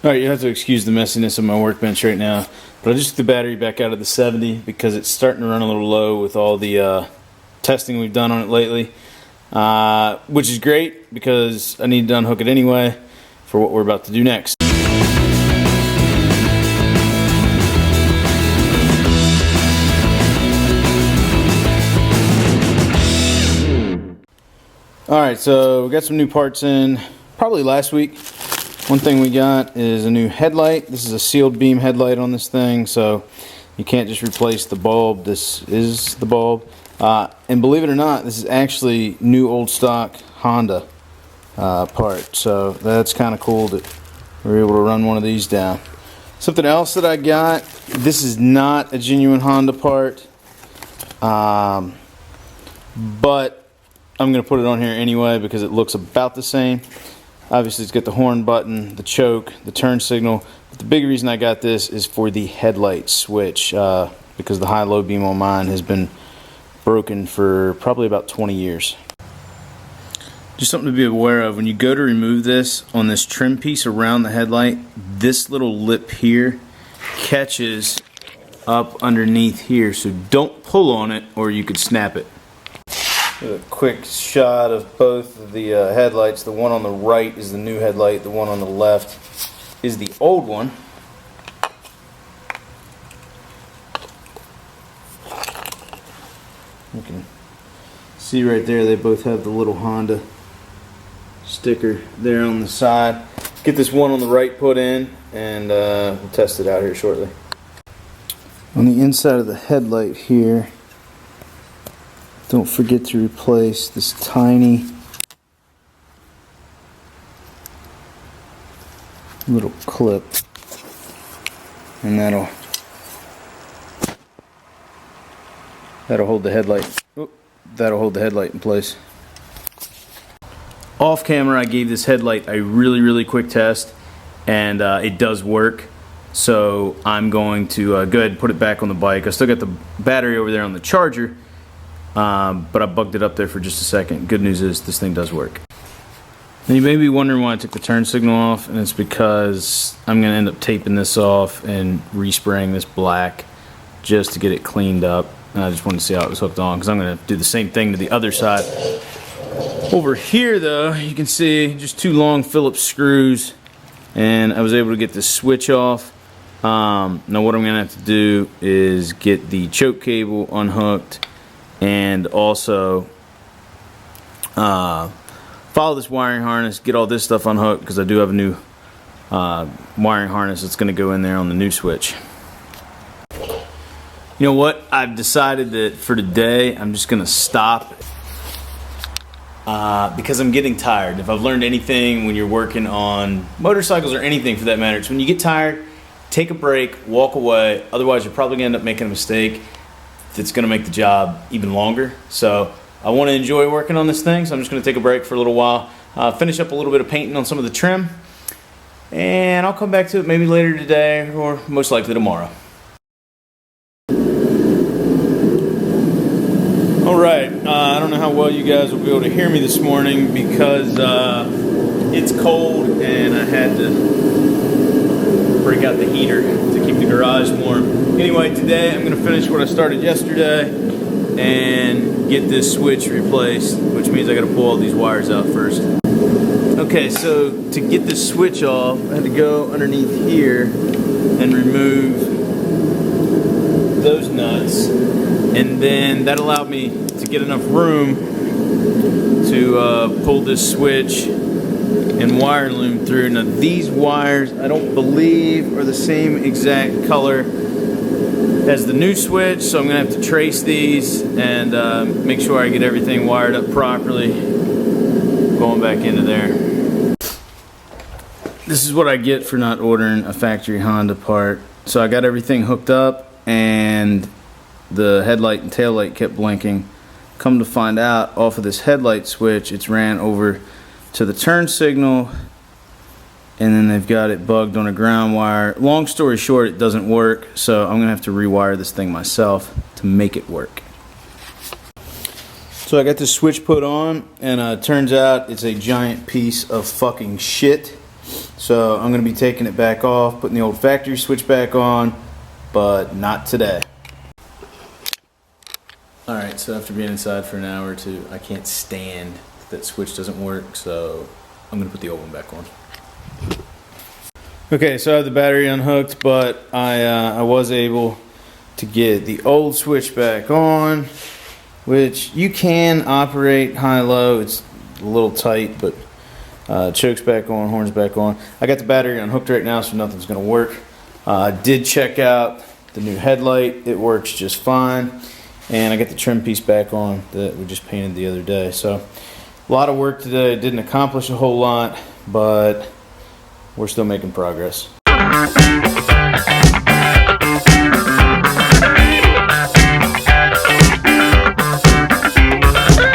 Alright, you have to excuse the messiness of my workbench right now, but I just took the battery back out of the 70 because it's starting to run a little low with all the testing we've done on it lately, which is great because I need to unhook it anyway for what we're about to do next. Alright, so we got some new parts in probably last week. One thing we got is a new headlight. This is a sealed beam headlight on this thing, so you can't just replace the bulb. This is the bulb. And believe it or not, this is actually new old stock Honda part. So that's kind of cool that we're able to run one of these down. Something else that I got, this is not a genuine Honda part, but I'm going to put it on here anyway because it looks about the same. Obviously it's got the horn button, the choke, the turn signal, but the big reason I got this is for the headlight switch because the high-low beam on mine has been broken for probably about 20 years. Just something to be aware of, when you go to remove this on this trim piece around the headlight, this little lip here catches up underneath here, so don't pull on it or you could snap it. A quick shot of both of the headlights. The one on the right is the new headlight. The one on the left is the old one. You can see right there they both have the little Honda sticker there on the side. Get this one on the right put in and we'll test it out here shortly. On the inside of the headlight here, don't forget to replace this tiny little clip, and that'll hold the headlight. That'll hold the headlight in place. Off camera, I gave this headlight a really quick test, and it does work. So I'm going to go ahead and put it back on the bike. I still got the battery over there on the charger. But I bugged it up there for just a second. Good news is this thing does work. Now you may be wondering why I took the turn signal off, and it's because I'm going to end up taping this off and respraying this black just to get it cleaned up. And I just wanted to see how it was hooked on because I'm going to do the same thing to the other side. Over here though, you can see just two long Phillips screws, and I was able to get the switch off. Now what I'm going to have to do is get the choke cable unhooked and also follow this wiring harness, get all this stuff unhooked because I do have a new wiring harness that's going to go in there on the new switch. You know what? I've decided that for today I'm just going to stop because I'm getting tired. If I've learned anything when you're working on motorcycles or anything for that matter, it's when you get tired, take a break, walk away. Otherwise you're probably going to end up making a mistake that's going to make the job even longer. So I want to enjoy working on this thing, so I'm just going to take a break for a little while, finish up a little bit of painting on some of the trim, and I'll come back to it maybe later today or most likely tomorrow. Alright, I don't know how well you guys will be able to hear me this morning because it's cold and I had to break out the heater to keep the garage warm. Anyway, today I'm going to finish what I started yesterday and get this switch replaced, which means I got to pull all these wires out first. Okay, so to get this switch off, I had to go underneath here and remove those nuts, and then that allowed me to get enough room to pull this switch and wire loom through. Now these wires I don't believe are the same exact color as the new switch, so I'm going to have to trace these and make sure I get everything wired up properly going back into there. This is what I get for not ordering a factory Honda part. So I got everything hooked up and the headlight and tail light kept blinking. Come to find out, off of this headlight switch it's ran over to the turn signal, and then they've got it bugged on a ground wire. Long story short, it doesn't work, so I'm gonna have to rewire this thing myself to make it work. So I got this switch put on, and turns out it's a giant piece of fucking shit. So I'm going to be taking it back off, putting the old factory switch back on, but not today. Alright, so after being inside for an hour or two, I can't stand that switch doesn't work, so I'm going to put the old one back on. Okay, so I have the battery unhooked, but I was able to get the old switch back on, which you can operate high-low. It's a little tight, but choke's back on, horn's back on. I got the battery unhooked right now, so nothing's going to work. I did check out the new headlight. It works just fine. And I got the trim piece back on that we just painted the other day. So a lot of work today. Didn't accomplish a whole lot, but we're still making progress.